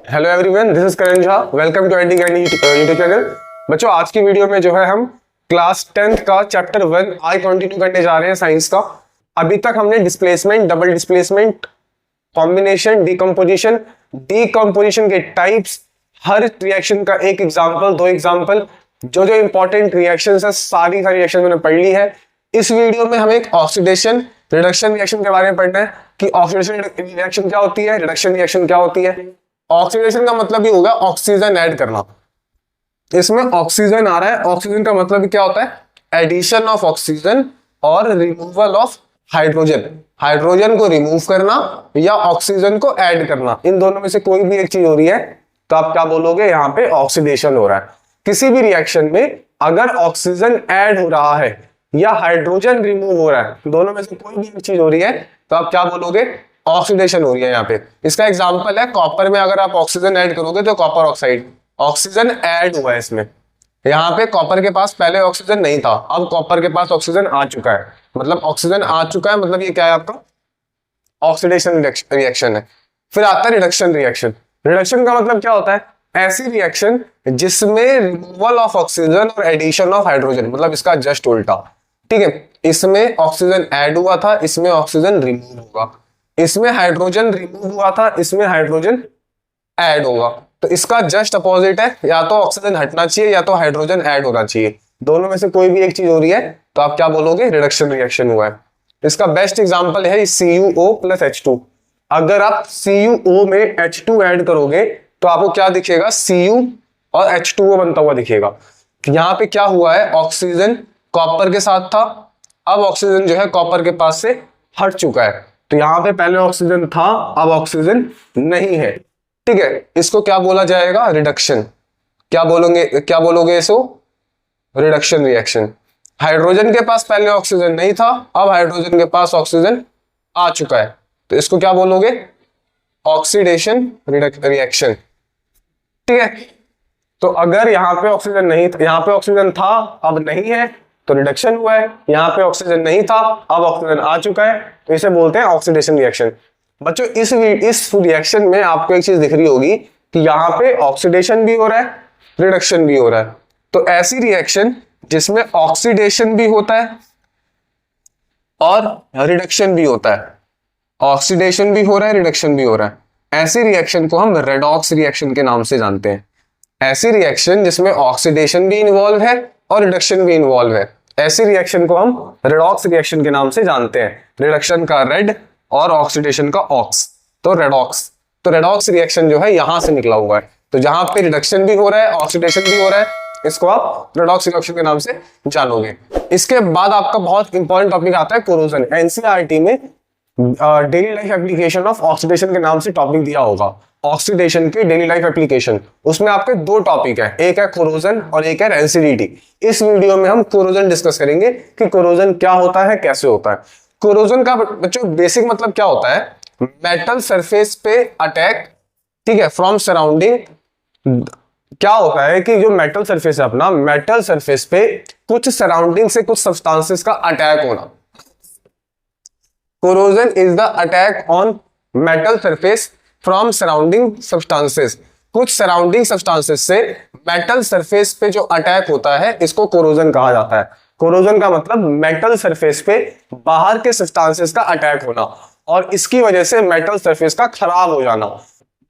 Hello everyone, this is Karan Jha. Welcome to IT candy YouTube channel. बच्चों, आज की video में जो है हम क्लास 10th का चैप्टर 1 आई कंटिन्यू करने जा रहे हैं साइंस का। अभी तक हमने displacement, double displacement, combination, decomposition के टाइप्स, हर रिएक्शन का एक एग्जांपल, दो एग्जांपल, जो जो इंपॉर्टेंट रिएक्शंस है सारी रिएक्शन मैंने पढ़ ली है। इस वीडियो में हमें एक ऑक्सीडेशन रिडक्शन रिएक्शन के बारे में पढ़ना है कि ऑक्सीडेशन रिएक्शन क्या होती है, रिडक्शन रिएक्शन क्या होती है। ऑक्सीडेशन का मतलब ही होगा ऑक्सीजन ऐड करना। इसमें ऑक्सीजन आ रहा है, ऑक्सीजन का मतलब क्या होता है? एडिशन ऑफ ऑक्सीजन और रिमूवल ऑफ हाइड्रोजन। हाइड्रोजन को रिमूव करना या ऑक्सीजन को ऐड करना, इन दोनों में से कोई भी एक चीज हो रही है तो आप क्या बोलोगे? यहाँ पे ऑक्सीडेशन हो रहा है। किसी भी रिएक्शन में अगर ऑक्सीजन ऐड हो रहा है या हाइड्रोजन रिमूव हो रहा है, दोनों में से कोई भी एक चीज हो रही है तो आप क्या बोलोगे? ऑक्सीडेशन हो रही है। यहाँ पे इसका एग्जांपल है कॉपर में, अगर आप ऑक्सीजन ऐड करोगे तो कॉपर ऑक्साइड, ऑक्सीजन ऐड हुआ है इसमें। यहाँ पे कॉपर के पास पहले ऑक्सीजन नहीं था, अब कॉपर के पास ऑक्सीजन आ चुका है, मतलब ऑक्सीजन आ चुका है, मतलब ये क्या है आपका? ऑक्सीडेशन रिएक्शन है। फिर आता है रिडक्शन रिएक्शन। रिडक्शन का मतलब क्या होता है? ऐसी रिएक्शन जिसमें रिमूवल ऑफ ऑक्सीजन और एडिशन ऑफ हाइड्रोजन, मतलब इसका जस्ट उल्टा। ठीक है, इसमें ऑक्सीजन ऐड हुआ था, इसमें ऑक्सीजन रिमूव होगा। इसमें हाइड्रोजन रिमूव हुआ था, इसमें हाइड्रोजन ऐड होगा। तो इसका जस्ट अपोजिट है, या तो ऑक्सीजन हटना चाहिए या तो हाइड्रोजन ऐड होना चाहिए। दोनों में से कोई भी एक चीज हो रही है तो आप क्या बोलोगे? रिडक्शन रिएक्शन हुआ है। इसका बेस्ट एग्जांपल है CuO प्लस H2। अगर आप CuO में H2 ऐड करोगे तो आपको क्या दिखेगा? Cu और H2O बनता हुआ दिखेगा। यहाँ पे क्या हुआ है? ऑक्सीजन कॉपर के साथ था, अब ऑक्सीजन जो है कॉपर के पास से हट चुका है। तो यहाँ पे पहले ऑक्सीजन था, अब ऑक्सीजन नहीं है। ठीक है, इसको क्या बोला जाएगा? रिडक्शन। क्या बोलोगे इसको? Reduction reaction. हाइड्रोजन के पास पहले ऑक्सीजन नहीं था, अब हाइड्रोजन के पास ऑक्सीजन आ चुका है, तो इसको क्या बोलोगे? Oxidation reaction. ठीक है, तो अगर यहाँ पे ऑक्सीजन नहीं था, यहाँ पे ऑक्सीजन था अब नहीं है तो रिडक्शन हुआ है। यहाँ पे ऑक्सीजन नहीं था, अब ऑक्सीजन आ चुका है, तो इसे बोलते हैं ऑक्सीडेशन रिएक्शन। बच्चों, इस रिएक्शन में आपको एक चीज दिख रही होगी कि यहाँ पे ऑक्सीडेशन भी हो रहा है, रिडक्शन भी हो रहा है। तो ऐसी रिएक्शन जिसमें ऑक्सीडेशन भी होता है और रिडक्शन भी होता है, ऑक्सीडेशन भी हो रहा है, रिडक्शन भी हो रहा है, ऐसी रिएक्शन को हम रेडॉक्स रिएक्शन के नाम से जानते हैं। ऐसी रिएक्शन जिसमें ऑक्सीडेशन भी इन्वॉल्व है और रिडक्शन भी इन्वॉल्व है, ऐसी रिएक्शन को हम रेडॉक्स रिएक्शन के नाम से जानते हैं। रिडक्शन का रेड और ऑक्सीडेशन का ऑक्स, तो रेडॉक्स। तो रेडॉक्स रिएक्शन जो है यहां से निकला हुआ है। तो जहां पे रिडक्शन भी हो रहा है, ऑक्सीडेशन भी हो रहा है, इसको आप रेडॉक्स रिएक्शन के नाम से जानोगे। इसके बाद आपका बहुत इंपॉर्टेंट टॉपिक आता है कोरोजन। एनसीईआरटी में daily life application of oxidation के नाम से टॉपिक दिया होगा, ऑक्सीडेशन की डेली लाइफ एप्लीकेशन। उसमें आपके दो टॉपिक है, एक है कोरोजन और एक है एनसीडीटी। इस वीडियो में हम कोरोजन डिस्कस करेंगे कि कोरोजन क्या होता है, कैसे होता है। कोरोजन का बच्चों बेसिक मतलब क्या होता है? मेटल सरफेस पे अटैक, ठीक है, फ्रॉम सराउंडिंग। क्या होता है कि जो मेटल सरफेस है अपना, मेटल सरफेस पे कुछ सराउंडिंग से कुछ सब्सटेंसेस का अटैक होना। Corrosion is the attack on metal surface from surrounding substances. कुछ सराउंडिंग सब्सटेंसेस से मेटल सरफेस पे जो अटैक होता है, इसको कोरोजन कहा जाता है। कोरोजन का मतलब मेटल सरफेस पे बाहर के सब्सटेंसेस का अटैक होना और इसकी वजह से मेटल सरफेस का खराब हो जाना।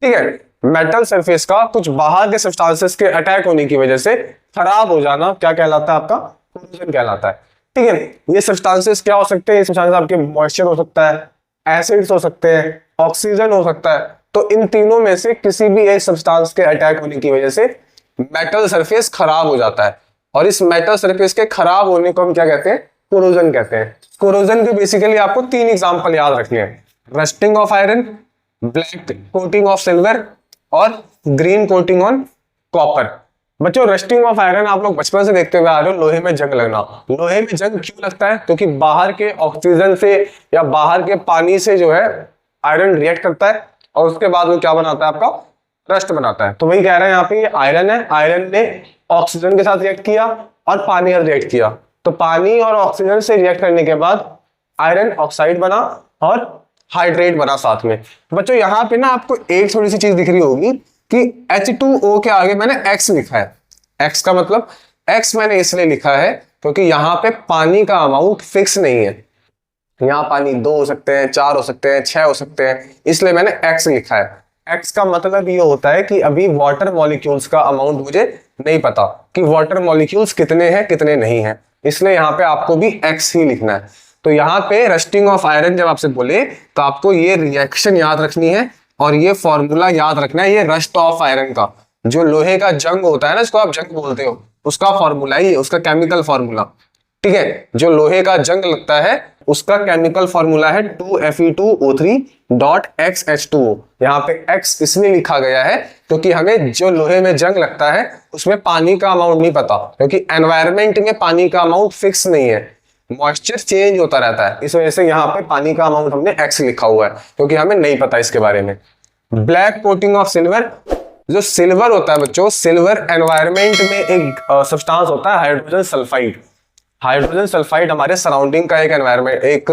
ठीक है, मेटल सरफेस का कुछ बाहर के सब्सटेंसेस के अटैक होने की वजह से खराब हो जाना क्या कहलाता है? आपका कोरोजन कहलाता है। ठीक है, ये सब्सटेंसेस क्या हो सकते हैं? ये सब्सटेंसेस आपके मॉइस्चर हो सकता है, एसिड्स हो सकते हैं, ऑक्सीजन हो सकता है। तो इन तीनों में से किसी भी एक सब्सटेंस के अटैक होने की वजह से मेटल सरफेस खराब हो जाता है और इस मेटल सरफेस के खराब होने को हम क्या कहते हैं? कोरोजन कहते हैं। कोरोजन के बेसिकली आपको तीन एग्जांपल याद रखने हैं: rusting of iron, black coating of silver और ग्रीन कोटिंग ऑन कॉपर। बच्चों, रस्टिंग ऑफ आयरन आप लोग बचपन से देखते हुए आ रहे हो, लोहे में जंग लगना। लोहे में जंग क्यों लगता है? क्योंकि बाहर के ऑक्सीजन से या बाहर के पानी से जो है आयरन रिएक्ट करता है और उसके बाद वो क्या बनाता है? आपका रस्ट बनाता है। तो वही कह रहे हैं यहाँ पे, ये आयरन है, आयरन ने ऑक्सीजन के साथ रिएक्ट किया और पानी ने रिएक्ट किया, तो पानी और ऑक्सीजन से रिएक्ट करने के बाद आयरन ऑक्साइड बना और हाइड्रेट बना साथ में। तो बच्चों यहाँ पे ना आपको एक थोड़ी सी चीज दिख रही होगी कि H2O के आगे मैंने X लिखा है। X का मतलब X मैंने इसलिए लिखा है क्योंकि यहाँ पे पानी का अमाउंट फिक्स नहीं है। यहाँ पानी 2 हो सकते हैं, 4 हो सकते हैं, 6 हो सकते हैं, इसलिए मैंने X लिखा है। X का मतलब ये होता है कि अभी वाटर मॉलिक्यूल्स का अमाउंट मुझे नहीं पता कि वाटर मॉलिक्यूल्स कितने हैं कितने नहीं हैं, इसलिए यहाँ पे आपको भी X ही लिखना है। तो यहाँ पे रस्टिंग ऑफ आयरन जब आपसे बोले तो आपको ये रिएक्शन याद रखनी है और ये फॉर्मूला याद रखना है। ये रस्ट ऑफ आयरन का जो लोहे का जंग होता है ना, इसको आप जंग बोलते हो, उसका फॉर्मूला है ये, उसका केमिकल फॉर्मूला। ठीक है, जो लोहे का जंग लगता है उसका केमिकल फॉर्मूला है 2Fe2O3.XH2O। यहाँ पे X इसलिए लिखा गया है क्योंकि हमें जो लोहे में जंग लगता है उसमें पानी का अमाउंट नहीं पता, क्योंकि एनवायरमेंट में पानी का अमाउंट फिक्स नहीं है, मॉइस्चर चेंज होता रहता है। इस वजह से यहाँ पे पानी का अमाउंट हमने X लिखा हुआ है क्योंकि हमें नहीं पता इसके बारे में। ब्लैक कोटिंग ऑफ सिल्वर, जो सिल्वर होता है बच्चों, सिल्वर एनवायरमेंट में एक सब्सटेंस होता है हाइड्रोजन सल्फाइड। हाइड्रोजन सल्फाइड हमारे सराउंडिंग का एक एनवायरमेंट, एक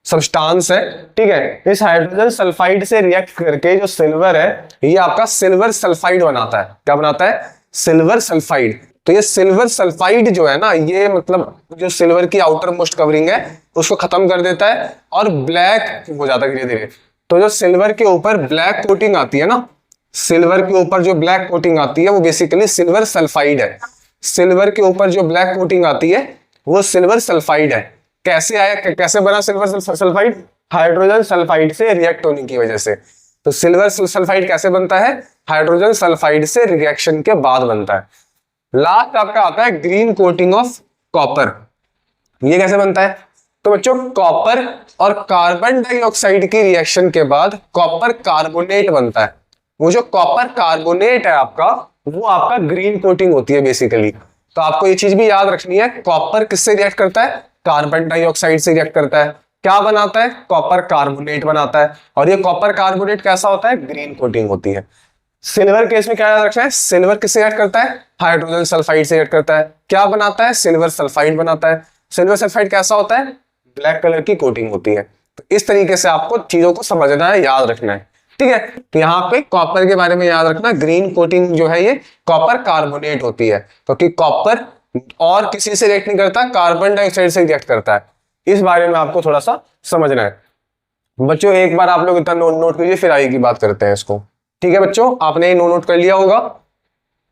सब्सटेंस है। ठीक है, इस हाइड्रोजन सल्फाइड से रिएक्ट करके जो सिल्वर है ये आपका सिल्वर सल्फाइड बनाता है। क्या बनाता है? Silver sulphide. तो ये सिल्वर सल्फाइड जो है ना, ये मतलब जो सिल्वर की आउटर मोस्ट कवरिंग है उसको खत्म कर देता है और ब्लैक हो जाता है धीरे धीरे। तो जो सिल्वर के ऊपर ब्लैक कोटिंग आती है ना, सिल्वर के ऊपर जो ब्लैक कोटिंग आती है वो बेसिकली सिल्वर सल्फाइड है। सिल्वर के ऊपर जो ब्लैक कोटिंग आती है वो सिल्वर सल्फाइड है। कैसे आया, कैसे बना सिल्वर सल्फाइड? हाइड्रोजन सल्फाइड से रिएक्ट होने की वजह से। तो सिल्वर सल्फाइड कैसे बनता है? हाइड्रोजन सल्फाइड से रिएक्शन के बाद बनता है। लास्ट आपका आता है ग्रीन कोटिंग ऑफ कॉपर। ये कैसे बनता है? तो बच्चों कॉपर और कार्बन डाइऑक्साइड की रिएक्शन के बाद कॉपर कार्बोनेट बनता है। वो जो कॉपर कार्बोनेट है आपका, वो आपका ग्रीन कोटिंग होती है बेसिकली। तो आपको ये चीज भी याद रखनी है, कॉपर किससे रिएक्ट करता है? कार्बन डाइऑक्साइड से रिएक्ट करता है। क्या बनाता है? कॉपर कार्बोनेट बनाता है। और ये कॉपर कार्बोनेट कैसा होता है? ग्रीन कोटिंग होती है। सिल्वर केस में क्या याद रखना है? सिल्वर किससे रिएक्ट करता है? हाइड्रोजन सल्फाइड से रिएक्ट करता है। क्या बनाता है? सिल्वर सल्फाइड बनाता है। सिल्वर सल्फाइड कैसा होता है? ब्लैक कलर की कोटिंग होती है। तो इस तरीके से आपको चीजों को समझना है, याद रखना है। ठीक है, तो यहाँ पे कॉपर के बारे में याद रखना, ग्रीन कोटिंग जो है ये कॉपर कार्बोनेट होती है, क्योंकि कॉपर और किसी से रिएक्ट नहीं करता, कार्बन डाइऑक्साइड से रिएक्ट करता है। इस बारे में आपको थोड़ा सा समझना है बच्चों। एक बार आप लोग इतना नोट कीजिए, फिर आगे की बात करते हैं इसको। ठीक है बच्चों, आपने नोट कर लिया होगा।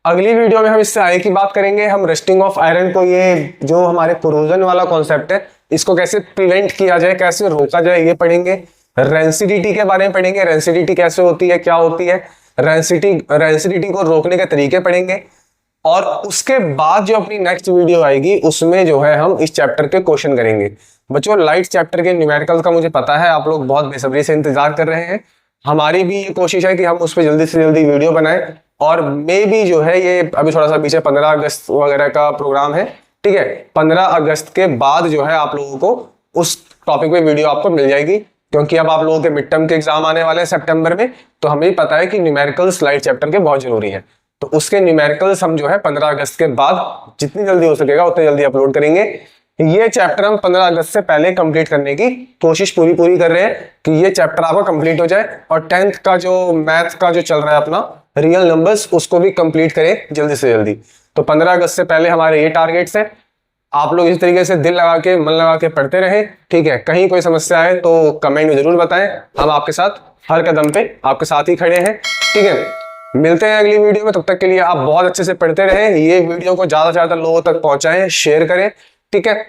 अगली वीडियो में हम इससे आगे की बात करेंगे। हम रस्टिंग ऑफ आयरन को, ये जो हमारे कोरोजन वाला कॉन्सेप्ट है, इसको कैसे प्रिवेंट किया जाए, कैसे रोका जाए, ये पढ़ेंगे। रेंसिडिटी के बारे में पढ़ेंगे, रेंसिडिटी कैसे होती है, क्या होती है, रेंसिडिटी को रोकने के तरीके पढ़ेंगे। और उसके बाद जो अपनी नेक्स्ट वीडियो आएगी उसमें जो है हम इस चैप्टर के क्वेश्चन करेंगे। बच्चों लाइट चैप्टर के न्यूमेरिकल का मुझे पता है आप लोग बहुत बेसब्री से इंतजार कर रहे हैं। हमारी भी ये कोशिश है कि हम उस पर जल्दी से जल्दी वीडियो बनाएं। और मे भी जो है ये अभी थोड़ा सा पीछे 15 अगस्त वगैरह का प्रोग्राम है। ठीक है, 15 अगस्त के बाद जो है आप लोगों को उस टॉपिक पे वीडियो आपको मिल जाएगी, क्योंकि अब आप लोगों के मिड टर्म के एग्जाम आने वाले हैं सितंबर में। तो हमें भी पता है कि न्यूमेरिकल्स लाइट चैप्टर के बहुत जरूरी है। तो उसके न्यूमेरिकल्स हम जो है 15 अगस्त के बाद जितनी जल्दी हो सकेगा उतनी जल्दी अपलोड करेंगे। ये चैप्टर हम 15 अगस्त से पहले कंप्लीट करने की कोशिश पूरी कर रहे हैं कि ये चैप्टर आपका कंप्लीट हो जाए। और 10th का जो मैथ का जो चल रहा है अपना रियल नंबर्स, उसको भी कंप्लीट करें जल्दी से जल्दी। तो 15 अगस्त से पहले हमारे ये टारगेट्स हैं। आप लोग इस तरीके से दिल लगा के, मन लगा के पढ़ते रहे। ठीक है, कहीं कोई समस्या है तो कमेंट में जरूर बताएं। हम आपके साथ हर कदम पे आपके साथ ही खड़े हैं। ठीक है, मिलते हैं अगली वीडियो में। तब तक के लिए आप बहुत अच्छे से पढ़ते रहें। ये वीडियो को ज्यादा से ज्यादा लोगों तक पहुंचाएं, शेयर करें। ठीक है,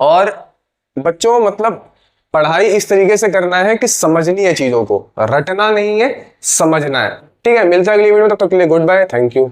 और बच्चों मतलब पढ़ाई इस तरीके से करना है कि समझनी है चीजों को, रटना नहीं है, समझना है। ठीक है, मिलते हैं अगली वीडियो में। तब तक के लिए गुड बाय, थैंक यू।